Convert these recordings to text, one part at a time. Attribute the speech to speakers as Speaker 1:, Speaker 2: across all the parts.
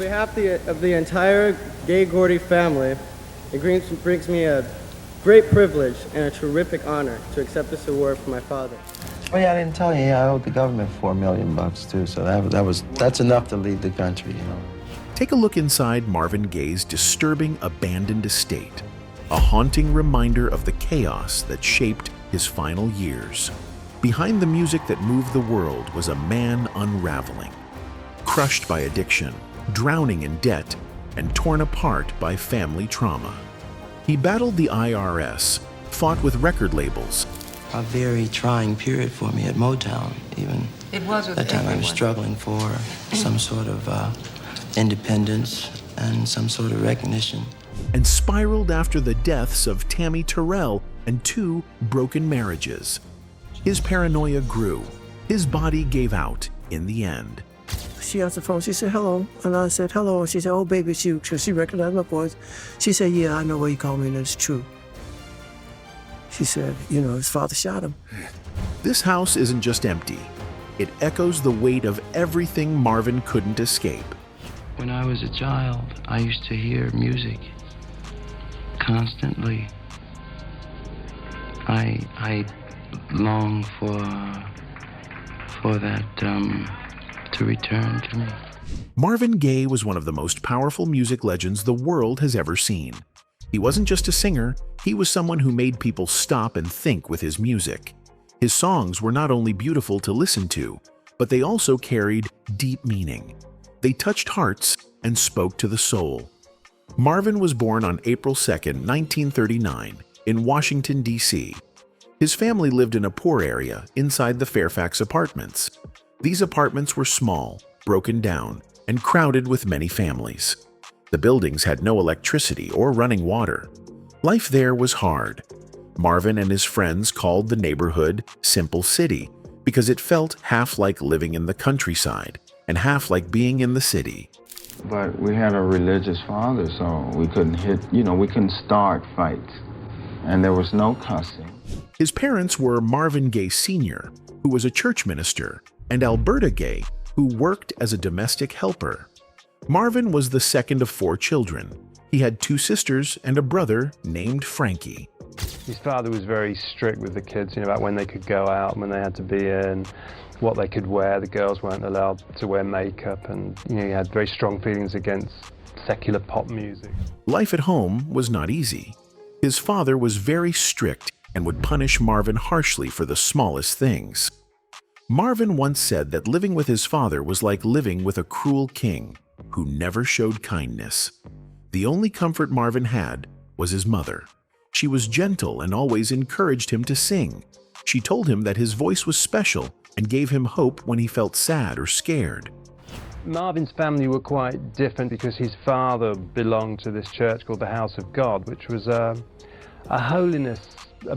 Speaker 1: behalf of the entire Gay Gordy family, it brings me a great privilege and a terrific honor to accept this award from my father.
Speaker 2: Oh yeah, I didn't tell you. Yeah, I owed the government $4 million too, so that's enough to lead the country, you know.
Speaker 3: Take a look inside Marvin Gaye's disturbing abandoned estate, a haunting reminder of the chaos that shaped his final years. Behind the music that moved the world was a man unraveling, crushed by addiction, drowning in debt, and torn apart by family trauma. He battled the IRS, fought with record labels.
Speaker 2: A very trying period for me at Motown, even.
Speaker 4: It was with
Speaker 2: that time
Speaker 4: everyone.
Speaker 2: I was struggling for some sort of independence and some sort of recognition.
Speaker 3: And spiraled after the deaths of Tammi Terrell and 2 broken marriages. His paranoia grew. His body gave out in the end.
Speaker 5: She answered the phone. She said, hello. And I said, hello. And she said, oh, baby, she recognized my voice. She said, yeah, I know why you called me, and it's true. She said, you know, his father shot him.
Speaker 3: This house isn't just empty. It echoes the weight of everything Marvin couldn't escape.
Speaker 2: When I was a child, I used to hear music constantly. I long for that to return to me.
Speaker 3: Marvin Gaye was one of the most powerful music legends the world has ever seen. He wasn't just a singer, he was someone who made people stop and think with his music. His songs were not only beautiful to listen to, but they also carried deep meaning. They touched hearts and spoke to the soul. Marvin was born on April 2, 1939, in Washington, D.C. His family lived in a poor area inside the Fairfax apartments. These apartments were small, broken down, and crowded with many families. The buildings had no electricity or running water. Life there was hard. Marvin and his friends called the neighborhood Simple City because it felt half like living in the countryside and half like being in the city.
Speaker 6: But we had a religious father, so we couldn't we couldn't start fights. And there was no cussing.
Speaker 3: His parents were Marvin Gaye Sr., who was a church minister, and Alberta Gaye, who worked as a domestic helper. Marvin was the second of 4 children. He had 2 sisters and a brother named Frankie.
Speaker 7: His father was very strict with the kids, about when they could go out, when they had to be in, what they could wear. The girls weren't allowed to wear makeup, and he had very strong feelings against secular pop music.
Speaker 3: Life at home was not easy. His father was very strict and would punish Marvin harshly for the smallest things. Marvin once said that living with his father was like living with a cruel king who never showed kindness. The only comfort Marvin had was his mother. She was gentle and always encouraged him to sing. She told him that his voice was special and gave him hope when he felt sad or scared.
Speaker 7: Marvin's family were quite different because his father belonged to this church called the House of God, which was a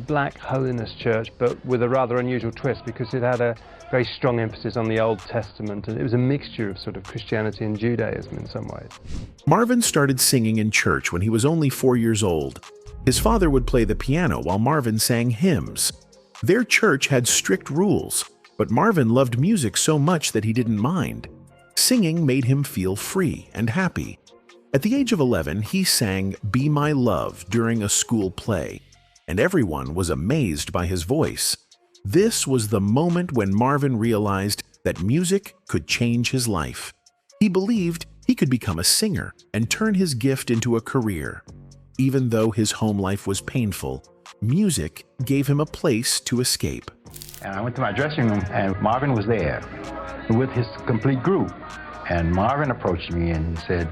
Speaker 7: black holiness church, but with a rather unusual twist because it had a very strong emphasis on the Old Testament, and it was a mixture of sort of Christianity and Judaism in some ways.
Speaker 3: Marvin started singing in church when he was only 4 years old. His father would play the piano while Marvin sang hymns. Their church had strict rules, but Marvin loved music so much that he didn't mind. Singing made him feel free and happy. At the age of 11, he sang "Be My Love" during a school play, and everyone was amazed by his voice. This was the moment when Marvin realized that music could change his life. He believed he could become a singer and turn his gift into a career. Even though his home life was painful, music gave him a place to escape.
Speaker 8: And I went to my dressing room, and Marvin was there with his complete group. And Marvin approached me and said,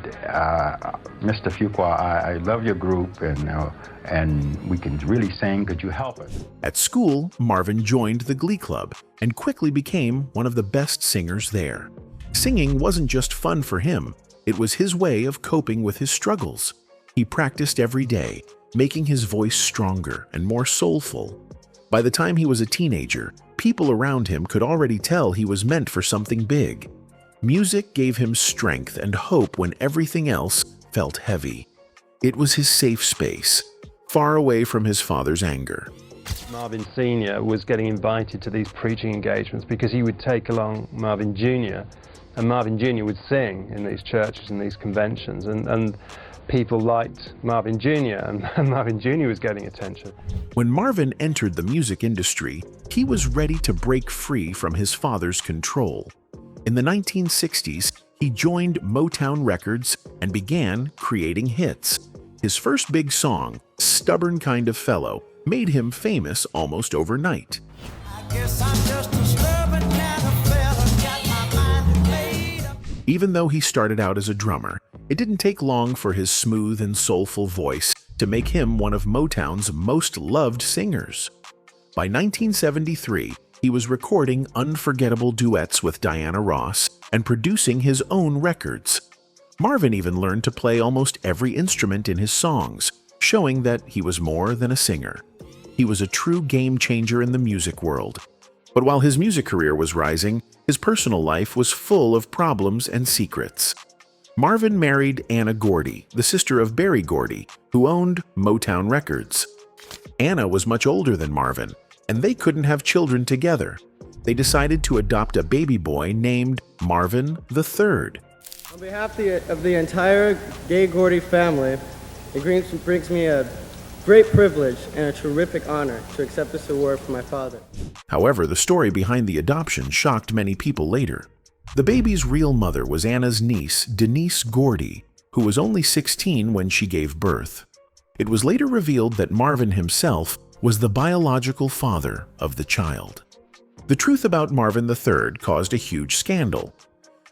Speaker 8: Mr. Fuqua, I love your group, and we can really sing. Could you help us?
Speaker 3: At school, Marvin joined the Glee Club and quickly became one of the best singers there. Singing wasn't just fun for him, it was his way of coping with his struggles. He practiced every day, making his voice stronger and more soulful. By the time he was a teenager, people around him could already tell he was meant for something big. Music gave him strength and hope when everything else felt heavy. It was his safe space, far away from his father's anger.
Speaker 7: Marvin Sr. was getting invited to these preaching engagements because he would take along Marvin Jr. and Marvin Jr. would sing in these churches and these conventions, and people liked Marvin Jr. and Marvin Jr. was getting attention.
Speaker 3: When Marvin entered the music industry, he was ready to break free from his father's control. In the 1960s, he joined Motown Records and began creating hits. His first big song, Stubborn Kind of Fellow, made him famous almost overnight. Even though he started out as a drummer, it didn't take long for his smooth and soulful voice to make him one of Motown's most loved singers. By 1973, he was recording unforgettable duets with Diana Ross and producing his own records. Marvin even learned to play almost every instrument in his songs, showing that he was more than a singer. He was a true game changer in the music world. But while his music career was rising, his personal life was full of problems and secrets. Marvin married Anna Gordy, the sister of Berry Gordy, who owned Motown Records. Anna was much older than Marvin, and they couldn't have children together. They decided to adopt a baby boy named Marvin III.
Speaker 1: On behalf of the entire Gay Gordy family, it brings me a great privilege and a terrific honor to accept this award from my father.
Speaker 3: However, the story behind the adoption shocked many people later. The baby's real mother was Anna's niece, Denise Gordy, who was only 16 when she gave birth. It was later revealed that Marvin himself was the biological father of the child. The truth about Marvin III caused a huge scandal.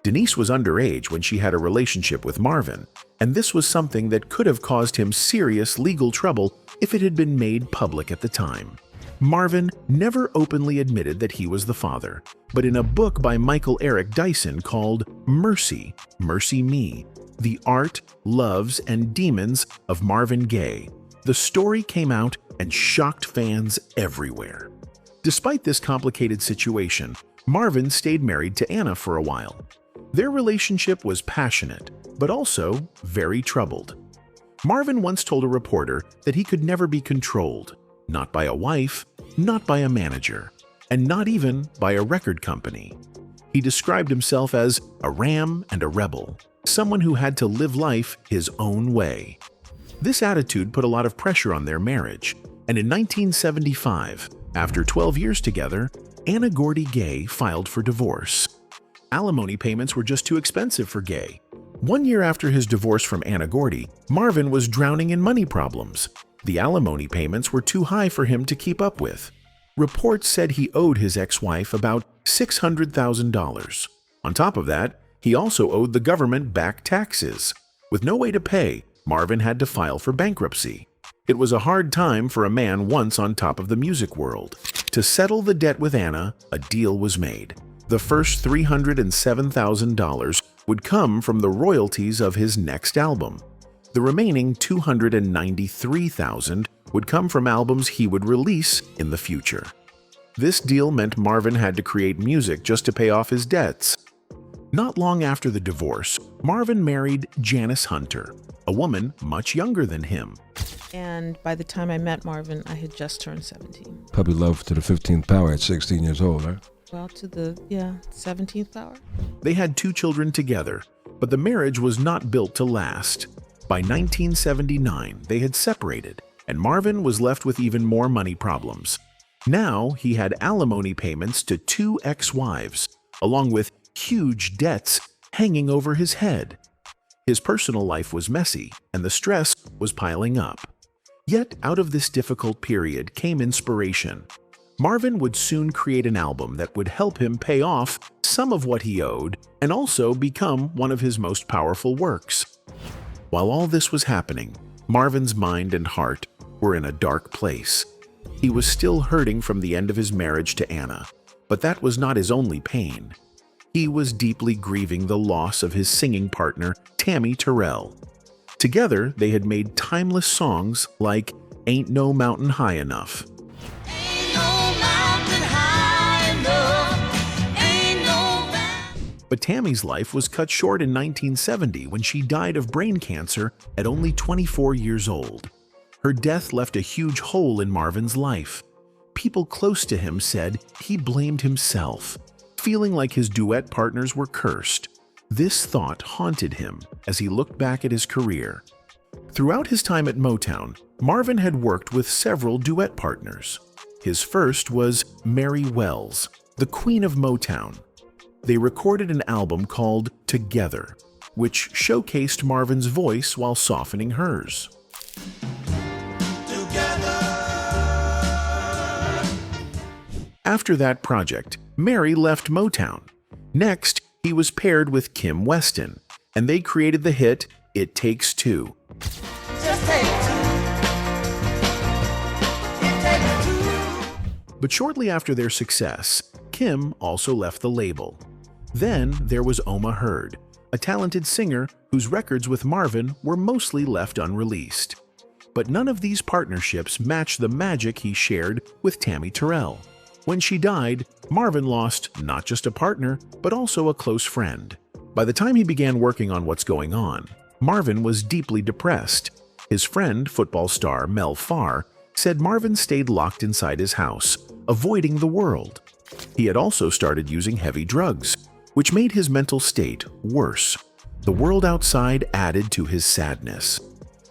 Speaker 3: Denise was underage when she had a relationship with Marvin, and this was something that could have caused him serious legal trouble if it had been made public at the time. Marvin never openly admitted that he was the father, but in a book by Michael Eric Dyson called Mercy, Mercy Me, The Art, Loves, and Demons of Marvin Gaye, the story came out and shocked fans everywhere. Despite this complicated situation, Marvin stayed married to Anna for a while. Their relationship was passionate, but also very troubled. Marvin once told a reporter that he could never be controlled, not by a wife, not by a manager, and not even by a record company. He described himself as a ram and a rebel, someone who had to live life his own way. This attitude put a lot of pressure on their marriage, and in 1975, after 12 years together, Anna Gordy Gaye filed for divorce. Alimony payments were just too expensive for Gaye. 1 year after his divorce from Anna Gordy, Marvin was drowning in money problems. The alimony payments were too high for him to keep up with. Reports said he owed his ex-wife about $600,000. On top of that, he also owed the government back taxes. With no way to pay, Marvin had to file for bankruptcy. It was a hard time for a man once on top of the music world. To settle the debt with Anna, a deal was made. The first $307,000 would come from the royalties of his next album. The remaining $293,000 would come from albums he would release in the future. This deal meant Marvin had to create music just to pay off his debts. Not long after the divorce, Marvin married Janice Hunter, a woman much younger than him.
Speaker 4: And by the time I met Marvin, I had just turned 17.
Speaker 9: Puppy love to the 15th power at 16 years old, huh?
Speaker 4: Well, to the, 17th hour.
Speaker 3: They had 2 children together, but the marriage was not built to last. By 1979, they had separated, and Marvin was left with even more money problems. Now he had alimony payments to 2 ex-wives, along with huge debts hanging over his head. His personal life was messy, and the stress was piling up. Yet out of this difficult period came inspiration. Marvin would soon create an album that would help him pay off some of what he owed and also become one of his most powerful works. While all this was happening, Marvin's mind and heart were in a dark place. He was still hurting from the end of his marriage to Anna, but that was not his only pain. He was deeply grieving the loss of his singing partner, Tammi Terrell. Together, they had made timeless songs like Ain't No Mountain High Enough. But Tammy's life was cut short in 1970 when she died of brain cancer at only 24 years old. Her death left a huge hole in Marvin's life. people close to him said he blamed himself, feeling like his duet partners were cursed. This thought haunted him as he looked back at his career. Throughout his time at Motown, Marvin had worked with several duet partners. His first was Mary Wells, the Queen of Motown. They recorded an album called Together, which showcased Marvin's voice while softening hers. After that project, Mary left Motown. Next, he was paired with Kim Weston, and they created the hit It Takes Two. But shortly after their success, Kim also left the label. Then there was Oma Hurd, a talented singer whose records with Marvin were mostly left unreleased. But none of these partnerships matched the magic he shared with Tammi Terrell. When she died, Marvin lost not just a partner, but also a close friend. By the time he began working on What's Going On, Marvin was deeply depressed. His friend, football star Mel Farr, said Marvin stayed locked inside his house, avoiding the world. He had also started using heavy drugs, which made his mental state worse. The world outside added to his sadness.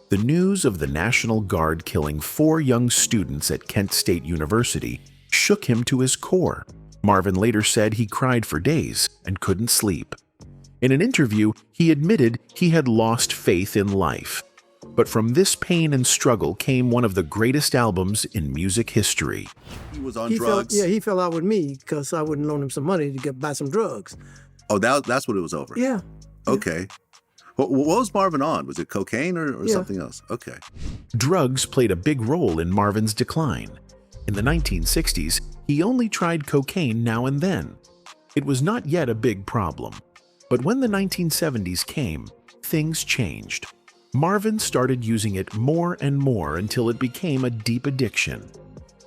Speaker 3: The news of the National Guard killing 4 young students at Kent State University shook him to his core. Marvin later said he cried for days and couldn't sleep. In an interview, he admitted he had lost faith in life. But from this pain and struggle came one of the greatest albums in music history.
Speaker 10: He was on drugs?
Speaker 5: He fell out with me because I wouldn't loan him some money to buy some drugs.
Speaker 10: Oh, that's what it was over?
Speaker 5: Yeah.
Speaker 10: Okay. What was Marvin on? Was it cocaine or something else? Okay.
Speaker 3: Drugs played a big role in Marvin's decline. In the 1960s, he only tried cocaine now and then. It was not yet a big problem. But when the 1970s came, things changed. Marvin started using it more and more until it became a deep addiction.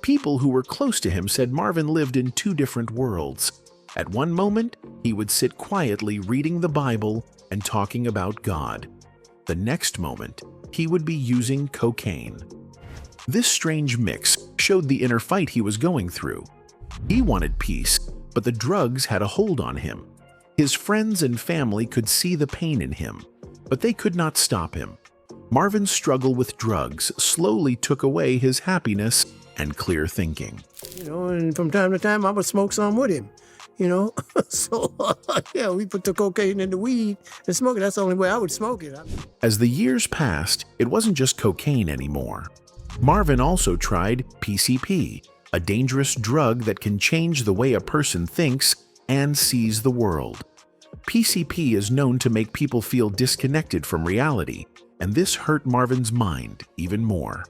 Speaker 3: People who were close to him said Marvin lived in 2 different worlds. At one moment, he would sit quietly reading the Bible and talking about God. The next moment, he would be using cocaine. This strange mix showed the inner fight he was going through. He wanted peace, but the drugs had a hold on him. His friends and family could see the pain in him, but they could not stop him. Marvin's struggle with drugs slowly took away his happiness and clear thinking.
Speaker 5: And from time to time, I would smoke some with him, So, we put the cocaine in the weed and smoke it. That's the only way I would smoke it.
Speaker 3: As the years passed, it wasn't just cocaine anymore. Marvin also tried PCP, a dangerous drug that can change the way a person thinks and sees the world. PCP is known to make people feel disconnected from reality, and this hurt Marvin's mind even more.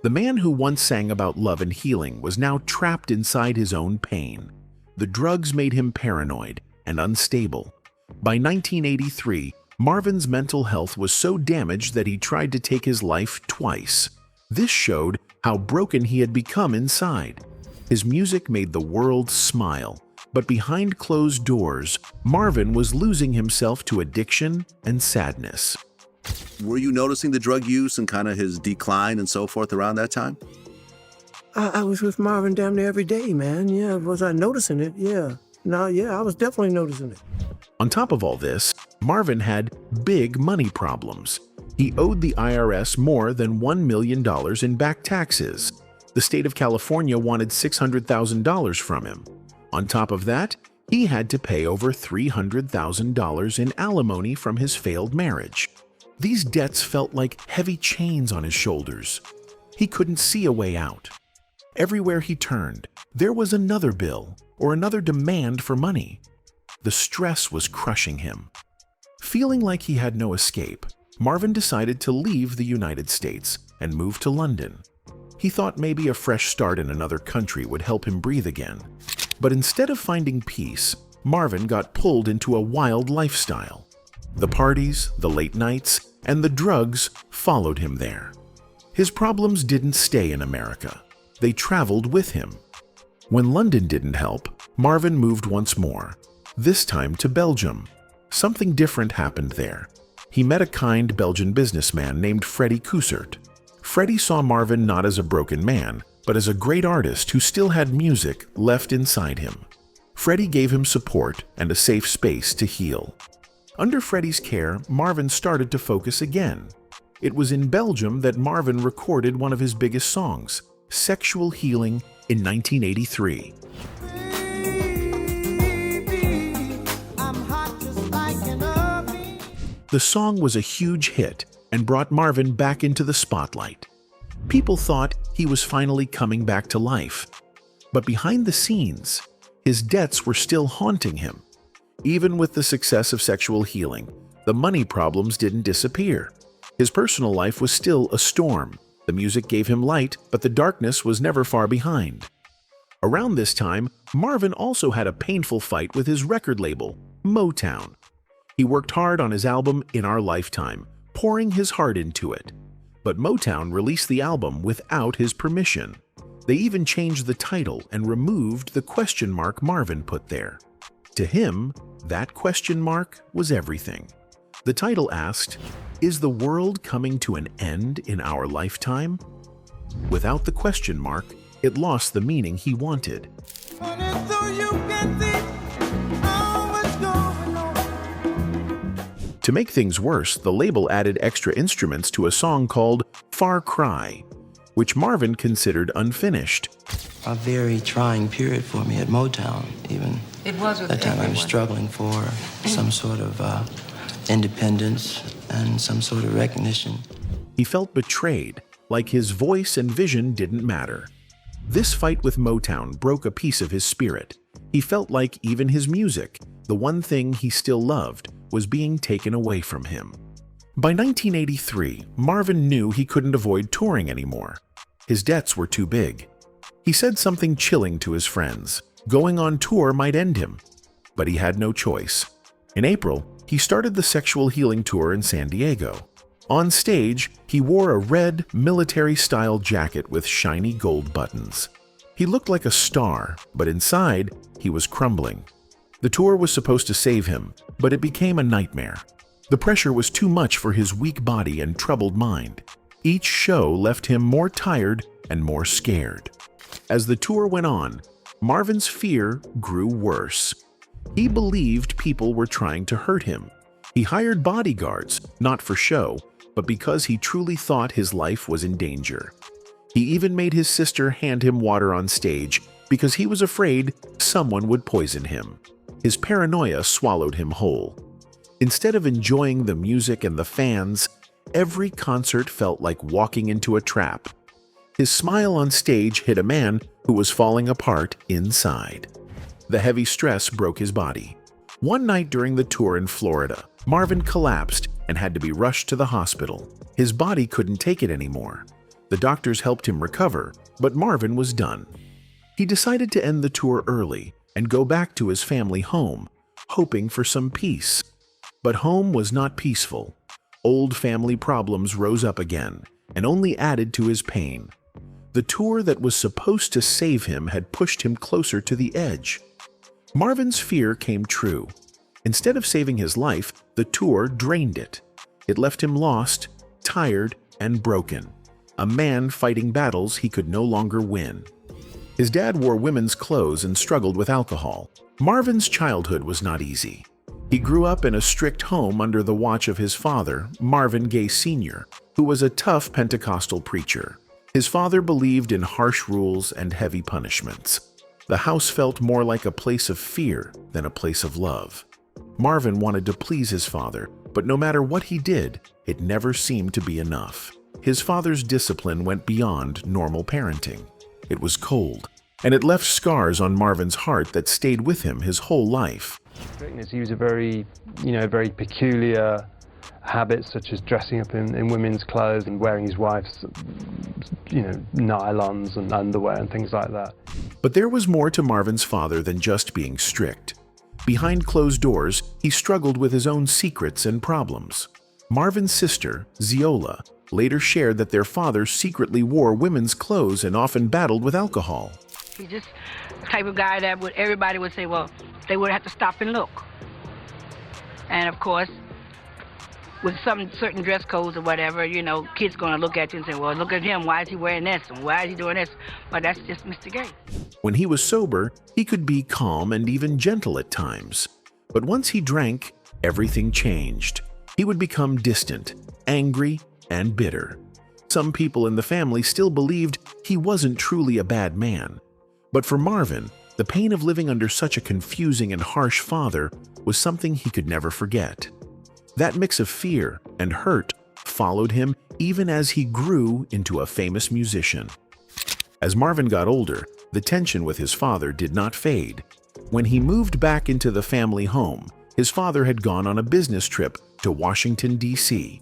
Speaker 3: The man who once sang about love and healing was now trapped inside his own pain. The drugs made him paranoid and unstable. By 1983, Marvin's mental health was so damaged that he tried to take his life twice. This showed how broken he had become inside. His music made the world smile, but behind closed doors, Marvin was losing himself to addiction and sadness.
Speaker 10: Were you noticing the drug use and kind of his decline and so forth around that time?
Speaker 5: I was with Marvin damn near every day, man. Yeah, was I noticing it? Yeah. No, yeah, I was definitely noticing it.
Speaker 3: On top of all this, Marvin had big money problems. He owed the IRS more than $1 million in back taxes. The state of California wanted $600,000 from him. On top of that, he had to pay over $300,000 in alimony from his failed marriage. These debts felt like heavy chains on his shoulders. He couldn't see a way out. Everywhere he turned, there was another bill or another demand for money. The stress was crushing him. Feeling like he had no escape, Marvin decided to leave the United States and move to London. He thought maybe a fresh start in another country would help him breathe again. But instead of finding peace, Marvin got pulled into a wild lifestyle. The parties, the late nights, and the drugs followed him there. His problems didn't stay in America. They traveled with him. When London didn't help, Marvin moved once more, this time to Belgium. Something different happened there. He met a kind Belgian businessman named Freddie Cousert. Freddie saw Marvin not as a broken man, but as a great artist who still had music left inside him. Freddie gave him support and a safe space to heal. Under Freddie's care, Marvin started to focus again. It was in Belgium that Marvin recorded one of his biggest songs, Sexual Healing, in 1983. The song was a huge hit and brought Marvin back into the spotlight. People thought he was finally coming back to life. But behind the scenes, his debts were still haunting him. Even with the success of Sexual Healing, the money problems didn't disappear. His personal life was still a storm. The music gave him light, but the darkness was never far behind. Around this time, Marvin also had a painful fight with his record label, Motown. He worked hard on his album In Our Lifetime, pouring his heart into it. But Motown released the album without his permission. They even changed the title and removed the question mark Marvin put there. To him, that question mark was everything. The title asked, "Is the world coming to an end in our lifetime?" Without the question mark, it lost the meaning he wanted. To make things worse, the label added extra instruments to a song called Far Cry, which Marvin considered unfinished.
Speaker 2: A very trying period for me at Motown, even.
Speaker 11: It was with
Speaker 2: that time I was struggling for some sort of independence and some sort of recognition.
Speaker 3: He felt betrayed, like his voice and vision didn't matter. This fight with Motown broke a piece of his spirit. He felt like even his music, the one thing he still loved, was being taken away from him. By 1983, Marvin knew he couldn't avoid touring anymore. His debts were too big. He said something chilling to his friends. Going on tour might end him. But he had no choice. In April, he started the Sexual Healing Tour in San Diego. On stage, he wore a red, military-style jacket with shiny gold buttons. He looked like a star, but inside, he was crumbling. The tour was supposed to save him, but it became a nightmare. The pressure was too much for his weak body and troubled mind. Each show left him more tired and more scared. As the tour went on, Marvin's fear grew worse. He believed people were trying to hurt him. He hired bodyguards, not for show, but because he truly thought his life was in danger. He even made his sister hand him water on stage because he was afraid someone would poison him. His paranoia swallowed him whole. Instead of enjoying the music and the fans, every concert felt like walking into a trap. His smile on stage hit a man who was falling apart inside. The heavy stress broke his body. One night during the tour in Florida, Marvin collapsed and had to be rushed to the hospital. His body couldn't take it anymore. The doctors helped him recover, but Marvin was done. He decided to end the tour early and go back to his family home, hoping for some peace. But home was not peaceful. Old family problems rose up again and only added to his pain. The tour that was supposed to save him had pushed him closer to the edge. Marvin's fear came true. Instead of saving his life, the tour drained it. It left him lost, tired, and broken. A man fighting battles he could no longer win. His dad wore women's clothes and struggled with alcohol. Marvin's childhood was not easy. He grew up in a strict home under the watch of his father, Marvin Gaye Sr., who was a tough Pentecostal preacher. His father believed in harsh rules and heavy punishments. The house felt more like a place of fear than a place of love. Marvin wanted to please his father, but no matter what he did, it never seemed to be enough. His father's discipline went beyond normal parenting. It was cold, and it left scars on Marvin's heart that stayed with him his whole life.
Speaker 7: He was a very peculiar habits, such as dressing up in women's clothes and wearing his wife's, nylons and underwear and things like that.
Speaker 3: But there was more to Marvin's father than just being strict. Behind closed doors, he struggled with his own secrets and problems. Marvin's sister, Ziola, later shared that their father secretly wore women's clothes and often battled with alcohol.
Speaker 11: He's just the type of guy that everybody would say, well, they would have to stop and look. And of course, with some certain dress codes or whatever, you know, kids going to look at you and say, well, look at him. Why is he wearing this? And why is he doing this? But that's just Mr. Gaye.
Speaker 3: When he was sober, he could be calm and even gentle at times. But once he drank, everything changed. He would become distant, angry, and bitter. Some people in the family still believed he wasn't truly a bad man. But for Marvin, the pain of living under such a confusing and harsh father was something he could never forget. That mix of fear and hurt followed him even as he grew into a famous musician. As Marvin got older, the tension with his father did not fade. When he moved back into the family home, his father had gone on a business trip to Washington, D.C.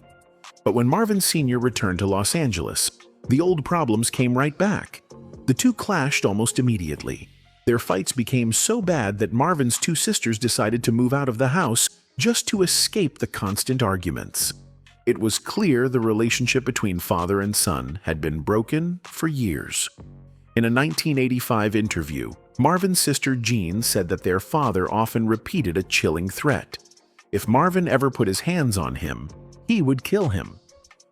Speaker 3: But when Marvin Sr. returned to Los Angeles, the old problems came right back. The two clashed almost immediately. Their fights became so bad that Marvin's two sisters decided to move out of the house just to escape the constant arguments. It was clear the relationship between father and son had been broken for years. In a 1985 interview, Marvin's sister Jean said that their father often repeated a chilling threat. If Marvin ever put his hands on him, he would kill him.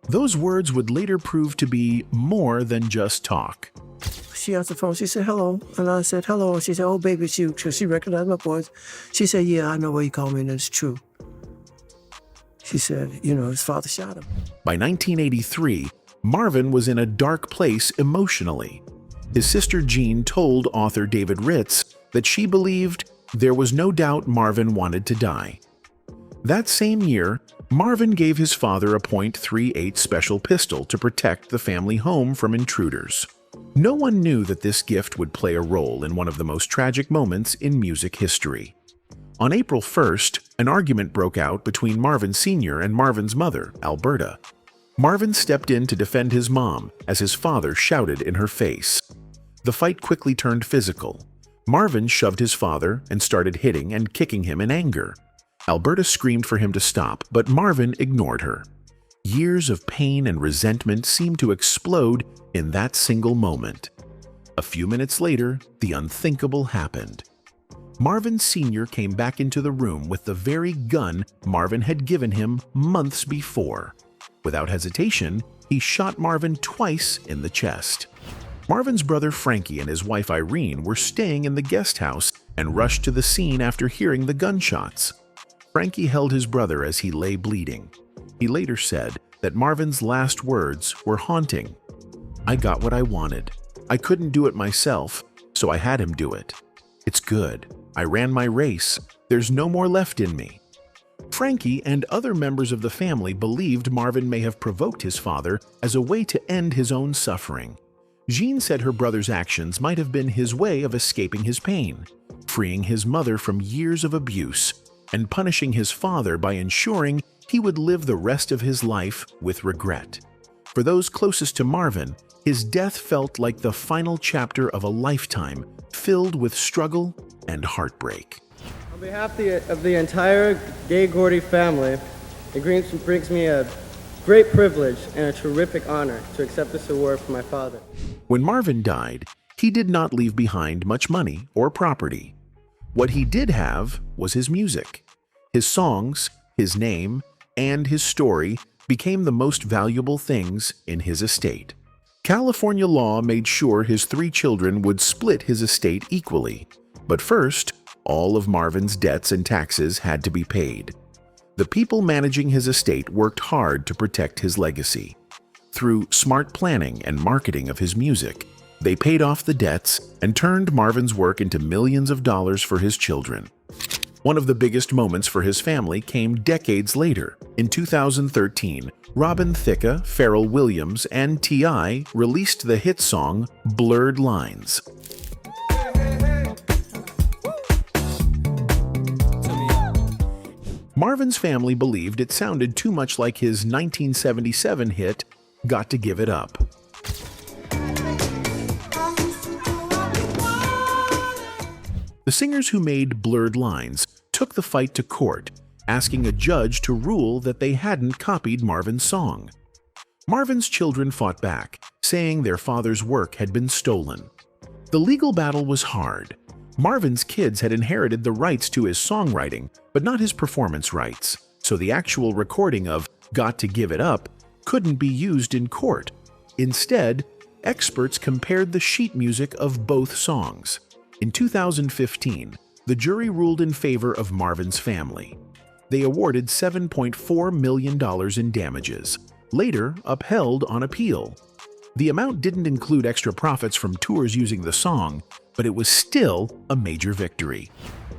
Speaker 3: Those words would later prove to be more than just talk.
Speaker 5: She answered the phone. She said, hello. And I said, hello. And she said, oh, baby, it's you. She recognized my voice. She said, yeah, I know what you called me, and it's true. She said, you know, his father shot him.
Speaker 3: By 1983, Marvin was in a dark place emotionally. His sister Jean told author David Ritz that she believed there was no doubt Marvin wanted to die. That same year, Marvin gave his father a .38 special pistol to protect the family home from intruders. No one knew that this gift would play a role in one of the most tragic moments in music history. On April 1st, an argument broke out between Marvin Sr. and Marvin's mother, Alberta. Marvin stepped in to defend his mom as his father shouted in her face. The fight quickly turned physical. Marvin shoved his father and started hitting and kicking him in anger. Alberta screamed for him to stop, but Marvin ignored her. Years of pain and resentment seemed to explode in that single moment. A few minutes later, the unthinkable happened. Marvin Sr. came back into the room with the very gun Marvin had given him months before. Without hesitation, he shot Marvin twice in the chest. Marvin's brother Frankie and his wife Irene were staying in the guest house and rushed to the scene after hearing the gunshots. Frankie held his brother as he lay bleeding. He later said that Marvin's last words were haunting. "I got what I wanted. I couldn't do it myself, so I had him do it. It's good. I ran my race. There's no more left in me." Frankie and other members of the family believed Marvin may have provoked his father as a way to end his own suffering. Jean said her brother's actions might have been his way of escaping his pain, freeing his mother from years of abuse, and punishing his father by ensuring he would live the rest of his life with regret. For those closest to Marvin, his death felt like the final chapter of a lifetime filled with struggle and heartbreak.
Speaker 1: On behalf of the entire Gaye Gordy family, it brings me a great privilege and a terrific honor to accept this award from my father.
Speaker 3: When Marvin died, he did not leave behind much money or property. What he did have was his music. His songs, his name, and his story became the most valuable things in his estate. California law made sure his 3 children would split his estate equally. But first, all of Marvin's debts and taxes had to be paid. The people managing his estate worked hard to protect his legacy. Through smart planning and marketing of his music, they paid off the debts and turned Marvin's work into millions of dollars for his children. One of the biggest moments for his family came decades later. In 2013, Robin Thicke, Pharrell Williams, and T.I. released the hit song Blurred Lines. Marvin's family believed it sounded too much like his 1977 hit, Got to Give It Up. The singers who made Blurred Lines took the fight to court, asking a judge to rule that they hadn't copied Marvin's song. Marvin's children fought back, saying their father's work had been stolen. The legal battle was hard. Marvin's kids had inherited the rights to his songwriting, but not his performance rights, so the actual recording of Got to Give It Up couldn't be used in court. Instead, experts compared the sheet music of both songs. In 2015, the jury ruled in favor of Marvin's family. They awarded $7.4 million in damages, later upheld on appeal. The amount didn't include extra profits from tours using the song, but it was still a major victory.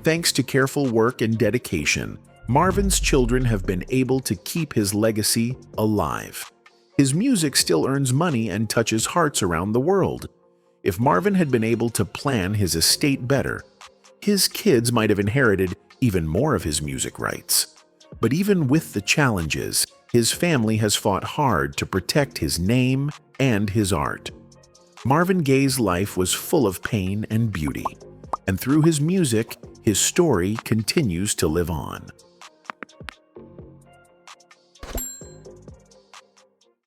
Speaker 3: Thanks to careful work and dedication, Marvin's children have been able to keep his legacy alive. His music still earns money and touches hearts around the world. If Marvin had been able to plan his estate better, his kids might have inherited even more of his music rights. But even with the challenges, his family has fought hard to protect his name and his art. Marvin Gaye's life was full of pain and beauty, and through his music, his story continues to live on.